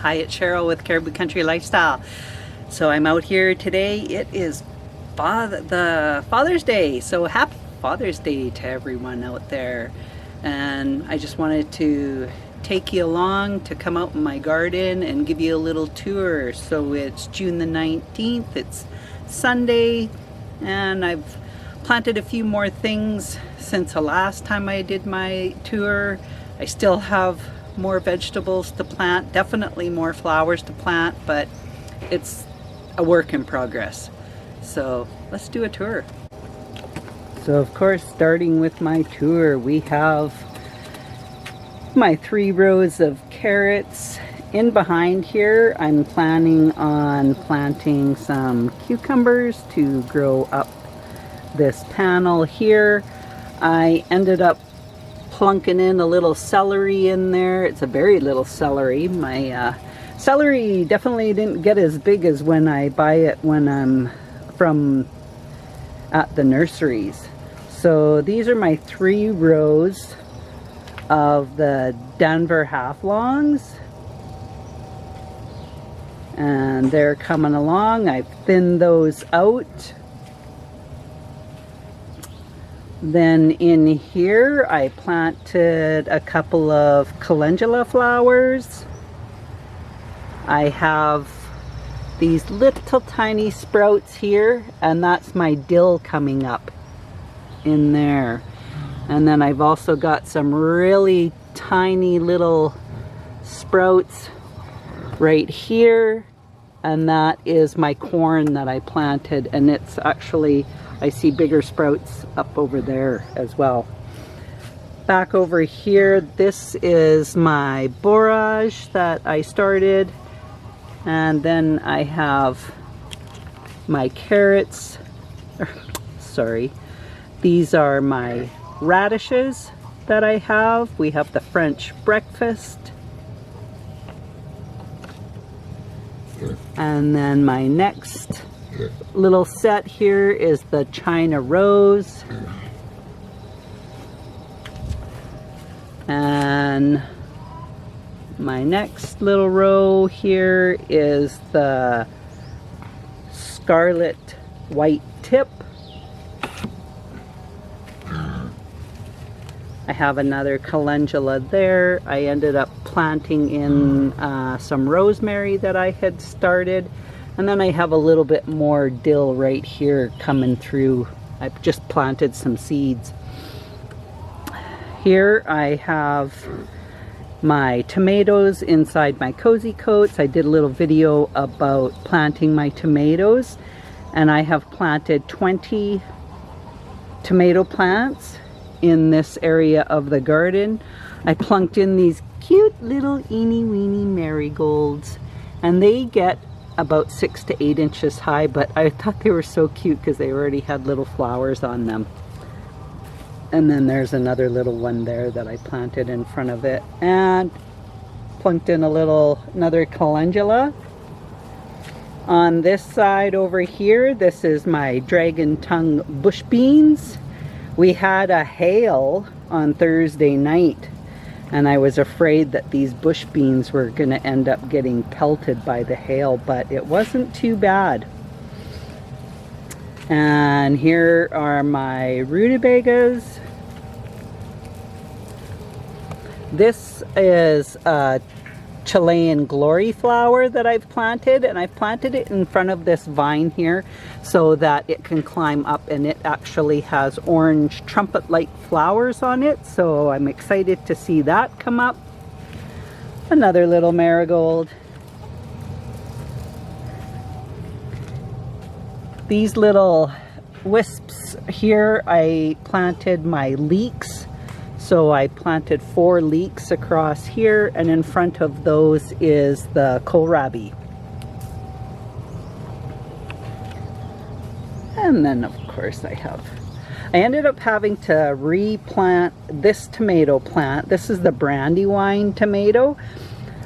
Hi, it's Cheryl with Caribou Country Lifestyle. So I'm out here today. It is the Father's Day, so happy Father's Day to everyone out there. And I just wanted to take you along to come out in my garden and give you a little tour. So it's June the 19th, it's Sunday, and I've planted a few more things since the last time I did my tour. I still have more vegetables to plant, definitely more flowers to plant, but it's a work in progress. So let's do a tour. So of course, starting with my tour, we have my 3 rows of carrots. In behind here, I'm planning on planting some cucumbers to grow up this panel here. I ended up plunking in a little celery in there. It's a very little celery. My celery definitely didn't get as big as when I buy it when I'm from at the nurseries. So these are my 3 rows of the Denver half-longs, and they're coming along. I've thinned those out. Then in here I planted a couple of calendula flowers. I have these little tiny sprouts here, and that's my dill coming up in there. And then I've also got some really tiny little sprouts right here, and that is my corn that I planted, and it's actually, I see bigger sprouts up over there as well. Back over here, this is my borage that I started, and then I have my carrots. Sorry, these are my radishes that I have. We have the French breakfast, and then my next little set here is the China Rose, and my next little row here is the Scarlet White Tip. I have another calendula there. I ended up planting in some rosemary that I had started. And then I have a little bit more dill right here coming through. I've just planted some seeds. Here I have my tomatoes inside my cozy coats. I did a little video about planting my tomatoes, and I have planted 20 tomato plants in this area of the garden. I plunked in these cute little eeny weeny marigolds, and they get about 6 to 8 inches high, but I thought they were so cute because they already had little flowers on them. And then there's another little one there that I planted in front of it, and plunked in another calendula. On this side over here, this is my dragon tongue bush beans. We had a hail on Thursday night, and I was afraid that these bush beans were going to end up getting pelted by the hail, but it wasn't too bad. And here are my rutabagas. This is a Chilean glory flower that I've planted, and I've planted it in front of this vine here so that it can climb up, and it actually has orange trumpet-like flowers on it, so I'm excited to see that come up. Another little marigold. These little wisps here, I planted my leeks. So I planted 4 leeks across here, and in front of those is the kohlrabi. And then of course I ended up having to replant this tomato plant. This is the Brandywine Tomato.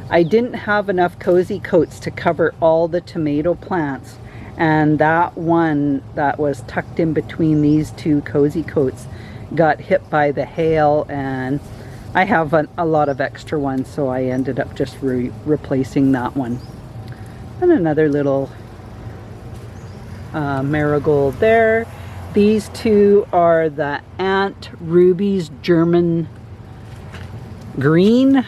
I didn't have enough cozy coats to cover all the tomato plants, and that one that was tucked in between these 2 cozy coats got hit by the hail, and I have a lot of extra ones, so I ended up just replacing that one. And another little marigold there. These two are the Aunt Ruby's German Green.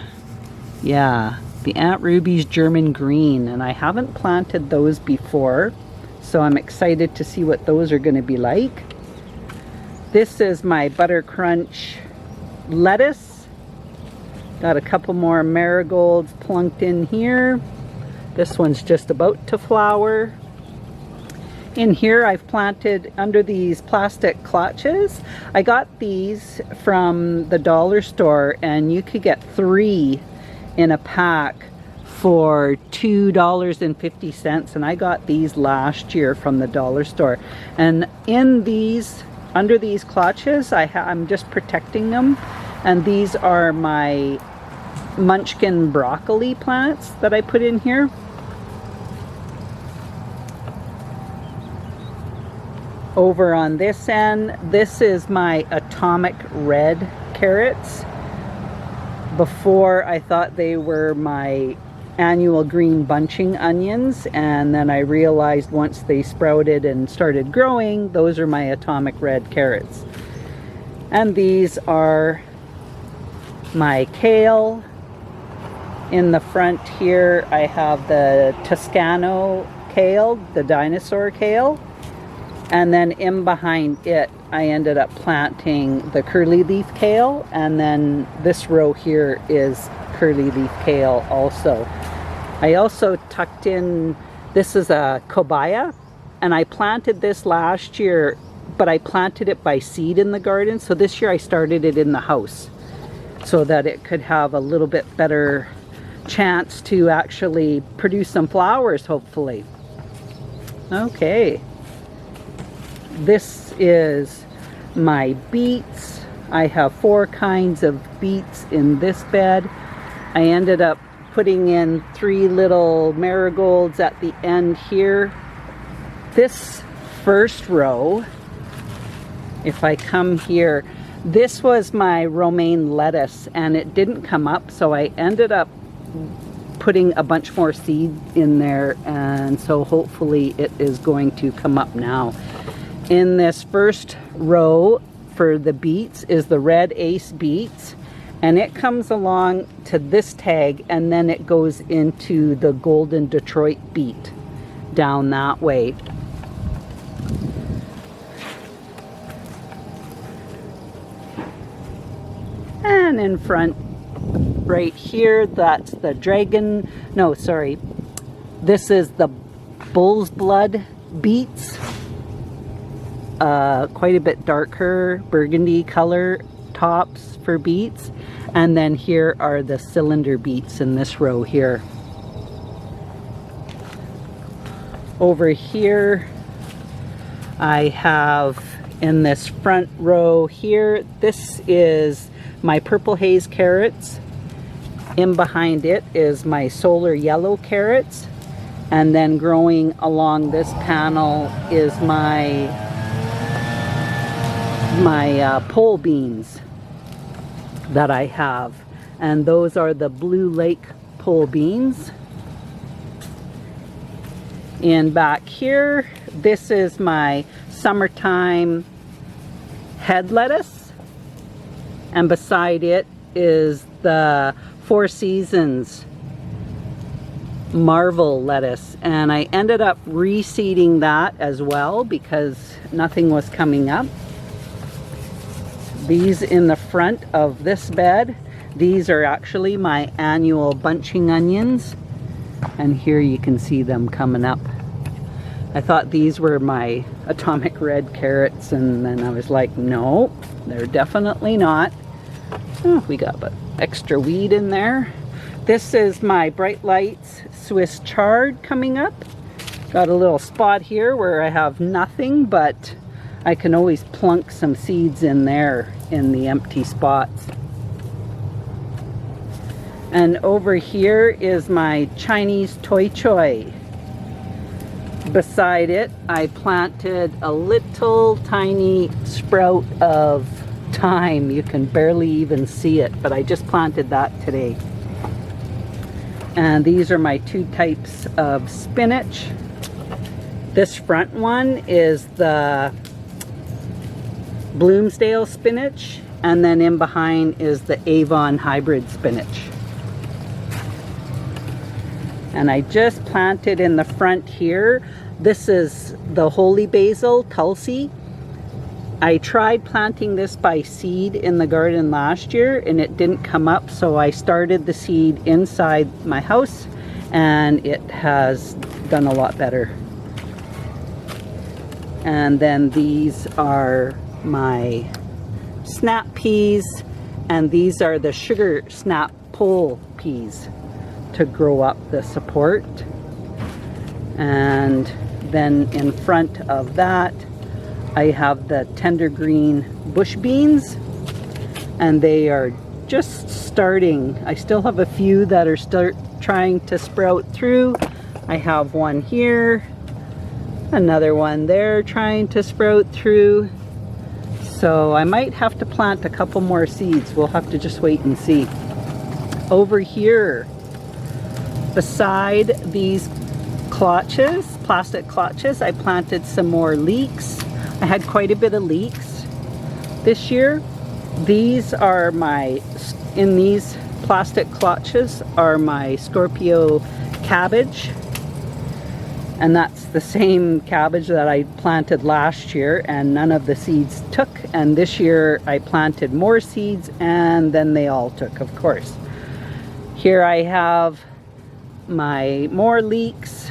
Yeah, the Aunt Ruby's German Green, and I haven't planted those before, so I'm excited to see what those are going to be like. This is my Butter Crunch lettuce. Got a couple more marigolds plunked in here. This one's just about to flower. In here I've planted under these plastic clutches. I got these from the dollar store, and you could get 3 in a pack for $2.50, and I got these last year from the dollar store. And in these, under these clutches, I'm just protecting them, and these are my munchkin broccoli plants that I put in here. Over on this end, this is my atomic red carrots. Before, I thought they were my annual green bunching onions, and then I realized once they sprouted and started growing, those are my atomic red carrots. And these are my kale. In the front here, I have the Toscano kale, the dinosaur kale. And then in behind it, I ended up planting the curly leaf kale, and then this row here is curly leaf kale also. I also tucked in, this is a cobaya, and I planted this last year, but I planted it by seed in the garden. So this year I started it in the house so that it could have a little bit better chance to actually produce some flowers, hopefully. Okay. This is my beets. I have 4 kinds of beets in this bed. I ended up putting in 3 little marigolds at the end here. This first row, if I come here, this was my romaine lettuce, and it didn't come up, so I ended up putting a bunch more seed in there, and so hopefully it is going to come up now. In this first row for the beets is the red ace beets, and it comes along to this tag, and then it goes into the golden Detroit beet down that way. And in front right here, that's the dragon, no, sorry, this is the bull's blood beets. Quite a bit darker burgundy color tops for beets. And then here are the cylinder beets in this row here. Over here I have in this front row here, this is my purple haze carrots. In behind it is my solar yellow carrots. And then growing along this panel is my pole beans that I have, and those are the Blue Lake pole beans. And back here, this is my summertime head lettuce, and beside it is the Four Seasons Marvel lettuce, and I ended up reseeding that as well because nothing was coming up. These in the front of this bed, these are actually my annual bunching onions, and here you can see them coming up. I thought these were my atomic red carrots, and then I was like, no, they're definitely not. Oh, we got extra weed in there. This is my Bright Lights Swiss chard coming up. Got a little spot here where I have nothing, but I can always plunk some seeds in there in the empty spots. And over here is my Chinese Toi Choy. Beside it, I planted a little tiny sprout of time. You can barely even see it, but I just planted that today. And these are my two types of spinach. This front one is the Bloomsdale spinach, and then in behind is the Avon hybrid spinach. And I just planted in the front here. This is the holy basil, Tulsi. I tried planting this by seed in the garden last year and it didn't come up, so I started the seed inside my house and it has done a lot better. And then these are my snap peas, and these are the sugar snap pole peas to grow up the support. And then in front of that I have the tender green bush beans, and they are just starting. I still have a few that are trying to sprout through. I have one here, another one there trying to sprout through. So I might have to plant a couple more seeds. We'll have to just wait and see. Over here, beside these clutches, plastic clutches, I planted some more leeks. I had quite a bit of leeks this year. These are in these plastic clutches are my Scorpio cabbage. And that's the same cabbage that I planted last year, and none of the seeds took. And this year I planted more seeds and then they all took, of course. Here I have my more leeks.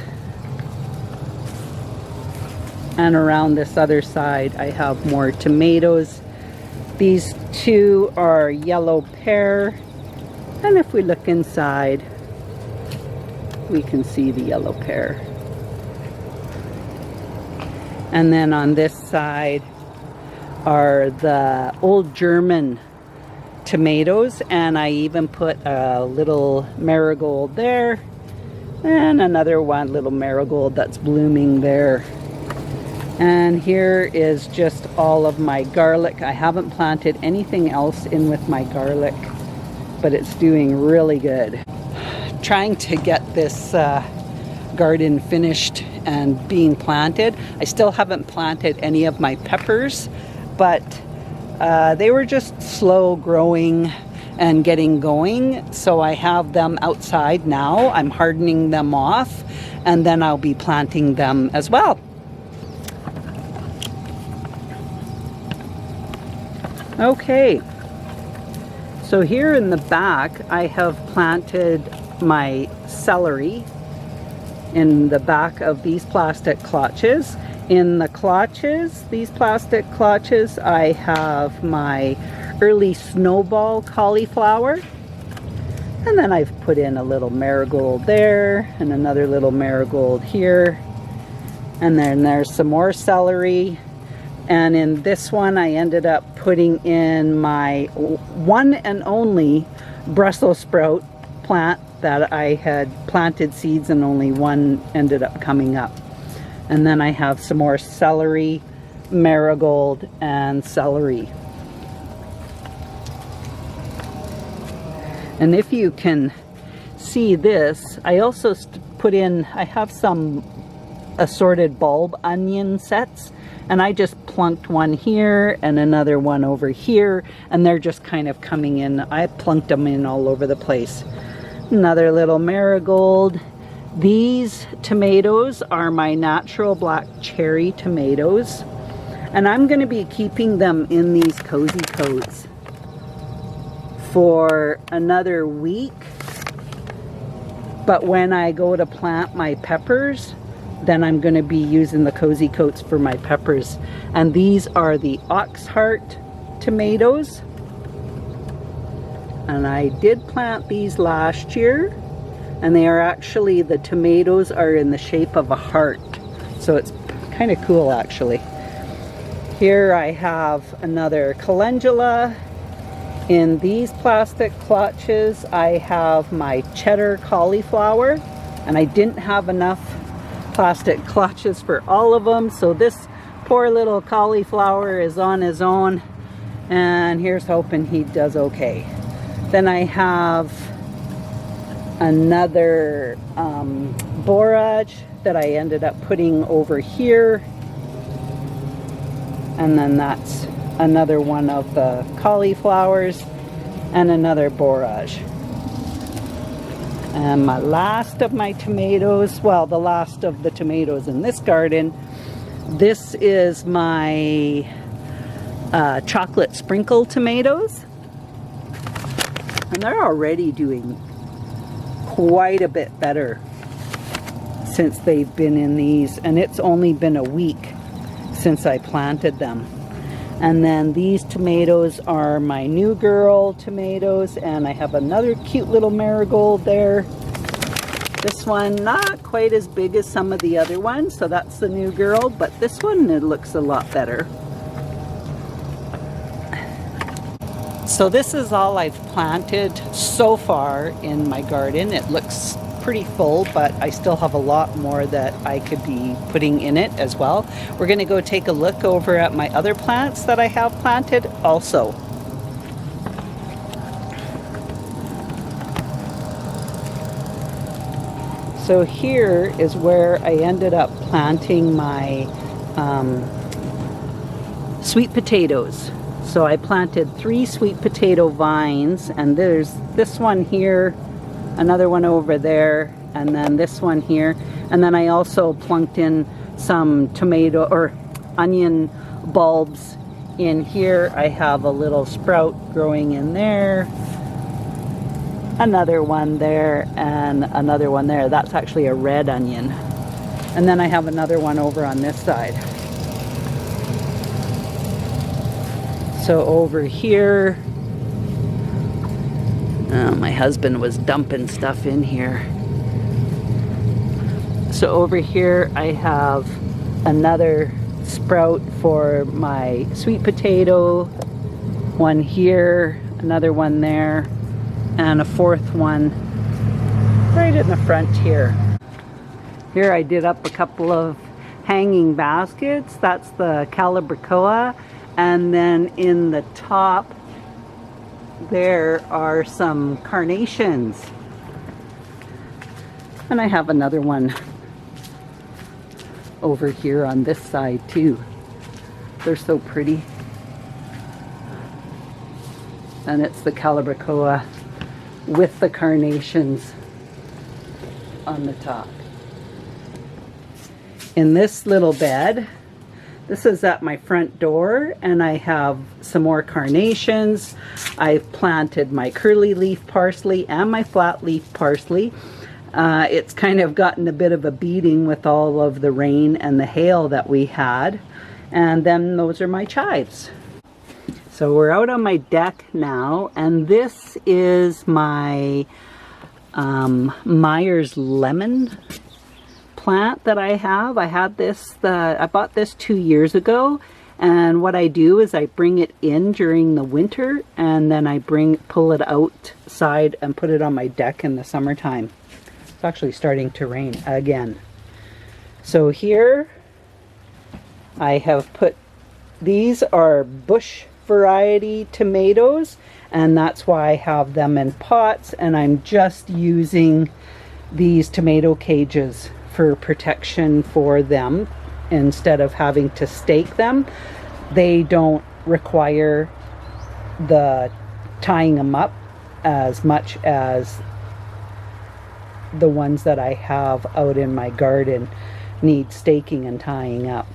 And around this other side I have more tomatoes. These two are yellow pear, and if we look inside we can see the yellow pear. And then on this side are the old German tomatoes, and I even put a little marigold there and another one little marigold that's blooming there. And here is just all of my garlic. I haven't planted anything else in with my garlic, but it's doing really good. Trying to get this garden finished and being planted. I still haven't planted any of my peppers, but they were just slow growing and getting going. So I have them outside now. I'm hardening them off, and then I'll be planting them as well. Okay, so here in the back I have planted my celery in the back of these plastic clutches. In the clutches, these plastic clutches, I have my early snowball cauliflower, and then I've put in a little marigold there and another little marigold here, and then there's some more celery. And in this one I ended up putting in my one and only Brussels sprout plant that I had planted seeds and only one ended up coming up. And then I have some more celery, marigold, and celery. And if you can see this, I also put in, I have some assorted bulb onion sets, and I just plunked one here and another one over here, and they're just kind of coming in. I plunked them in all over the place. Another little marigold. These tomatoes are my natural black cherry tomatoes, and I'm going to be keeping them in these cozy coats for another week. But when I go to plant my peppers, then I'm going to be using the cozy coats for my peppers. And these are the Oxheart tomatoes. And I did plant these last year, and they are actually, the tomatoes are in the shape of a heart. So it's kind of cool actually. Here I have another calendula. In these plastic clutches I have my cheddar cauliflower, and I didn't have enough plastic clutches for all of them, so this poor little cauliflower is on his own, And here's hoping he does okay. Then I have another borage that I ended up putting over here. And then that's another one of the cauliflowers and another borage. And my last of my tomatoes, well, the last of the tomatoes in this garden, this is my chocolate sprinkle tomatoes. And they're already doing quite a bit better since they've been in these. And it's only been a week since I planted them. And then these tomatoes are my New Girl tomatoes, and I have another cute little marigold there. This one not quite as big as some of the other ones, so that's the New Girl, but this one, it looks a lot better. So this is all I've planted so far in my garden. It looks pretty full, but I still have a lot more that I could be putting in it as well. We're going to go take a look over at my other plants that I have planted also. So here is where I ended up planting my sweet potatoes. So I planted 3 sweet potato vines, and there's this one here, another one over there, and then this one here. And then I also plunked in some tomato or onion bulbs in here. I have a little sprout growing in there, another one there, and another one there. That's actually a red onion. And then I have another one over on this side. So over here, my husband was dumping stuff in here. So over here I have another sprout for my sweet potato, one here, another one there, and a 4th one right in the front here. Here I did up a couple of hanging baskets. That's the Calibrachoa, and then in the top there are some carnations. And I have another one over here on this side too. They're so pretty. And it's the Calibrachoa with the carnations on the top. In this little bed, this is at my front door, and I have some more carnations. I've planted my curly leaf parsley and my flat leaf parsley. It's kind of gotten a bit of a beating with all of the rain and the hail that we had. And then those are my chives. So we're out on my deck now, and this is my Myers lemon plant that I have. I had this, I bought this 2 years ago, and what I do is I bring it in during the winter, and then I pull it outside and put it on my deck in the summertime. It's actually starting to rain again. So here I have put, these are bush variety tomatoes, and that's why I have them in pots, and I'm just using these tomato cages for protection for them instead of having to stake them. They don't require the tying them up as much as the ones that I have out in my garden need staking and tying up.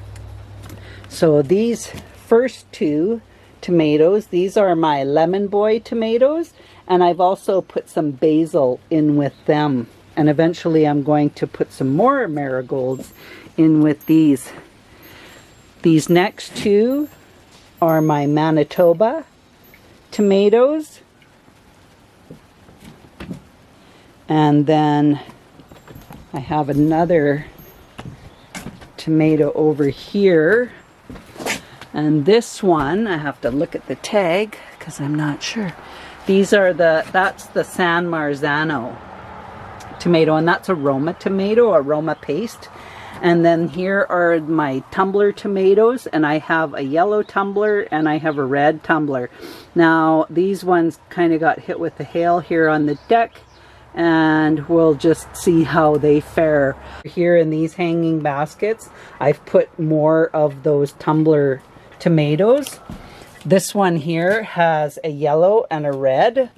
So these first 2 tomatoes, these are my Lemon Boy tomatoes, and I've also put some basil in with them. And eventually I'm going to put some more marigolds in with these. These next 2 are my Manitoba tomatoes. And then I have another tomato over here. And this one, I have to look at the tag because I'm not sure. These are that's the San Marzano tomato, and that's aroma tomato, aroma paste. And then here are my tumbler tomatoes, and I have a yellow tumbler and I have a red tumbler. Now these ones kind of got hit with the hail here on the deck, and we'll just see how they fare. Here in these hanging baskets, I've put more of those tumbler tomatoes. This one here has a yellow and a red.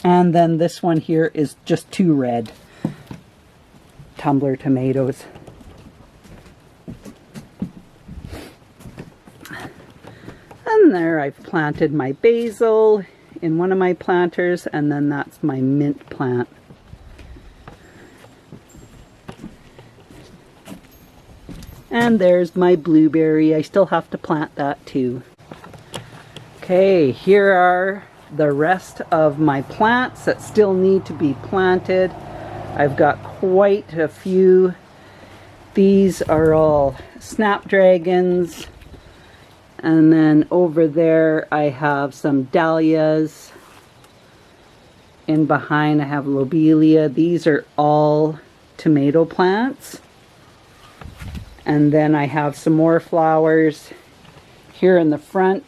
And then this one here is just 2 red tumbler tomatoes. And there I've planted my basil in one of my planters, and then that's my mint plant. And there's my blueberry. I still have to plant that too. Okay, here are the rest of my plants that still need to be planted. I've got quite a few. These are all snapdragons. And then over there I have some dahlias. In behind I have lobelia. These are all tomato plants. And then I have some more flowers here in the front.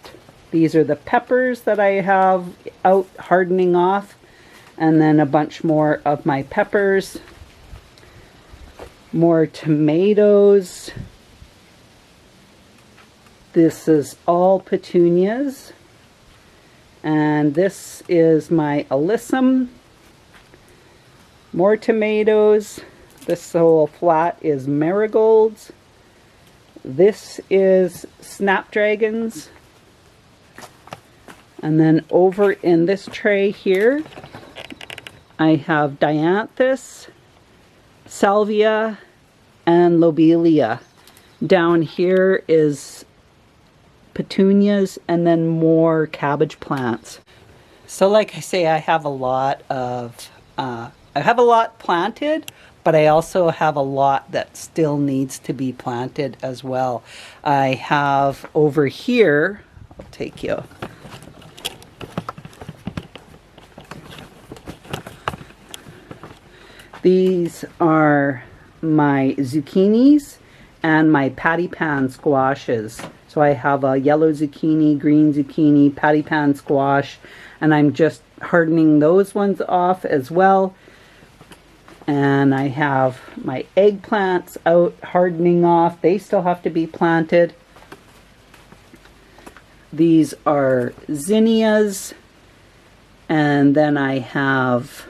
These are the peppers that I have out hardening off, and then a bunch more of my peppers. More tomatoes. This is all petunias, and this is my alyssum. More tomatoes. This whole flat is marigolds. This is snapdragons. And then over in this tray here, I have dianthus, salvia, and lobelia. Down here is petunias and then more cabbage plants. So like I say, I have a lot planted, but I also have a lot that still needs to be planted as well. I have over here, I'll take you. These are my zucchinis and my patty pan squashes. So I have a yellow zucchini, green zucchini, patty pan squash, and I'm just hardening those ones off as well. And I have my eggplants out hardening off. They still have to be planted. These are zinnias. And then I have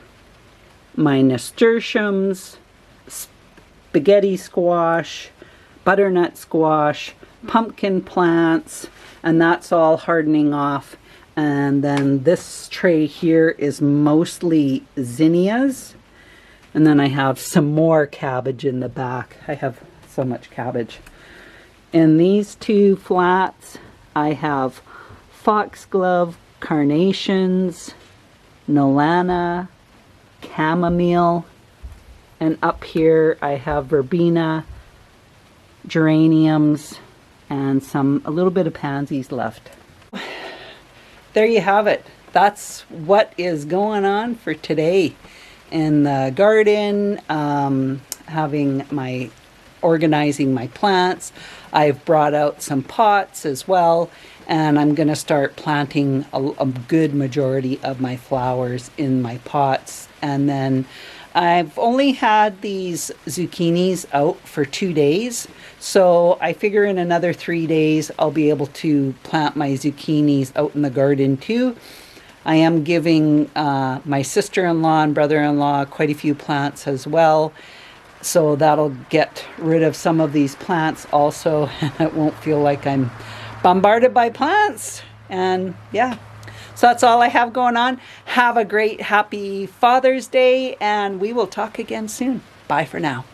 my nasturtiums, spaghetti squash, butternut squash, pumpkin plants, and that's all hardening off. And then this tray here is mostly zinnias. And then I have some more cabbage in the back. I have so much cabbage. In these 2 flats, I have foxglove, carnations, nolana, chamomile, and up here I have verbena, geraniums, and a little bit of pansies left. There you have it. That's what is going on for today in the garden. Organizing my plants. I've brought out some pots as well, and I'm going to start planting a good majority of my flowers in my pots. And then I've only had these zucchinis out for 2 days, so I figure in another 3 days I'll be able to plant my zucchinis out in the garden too. I am giving my sister-in-law and brother-in-law quite a few plants as well. So that'll get rid of some of these plants also, and it won't feel like I'm bombarded by plants. And yeah, so that's all I have going on. Have a great, happy Father's Day, and we will talk again soon. Bye for now.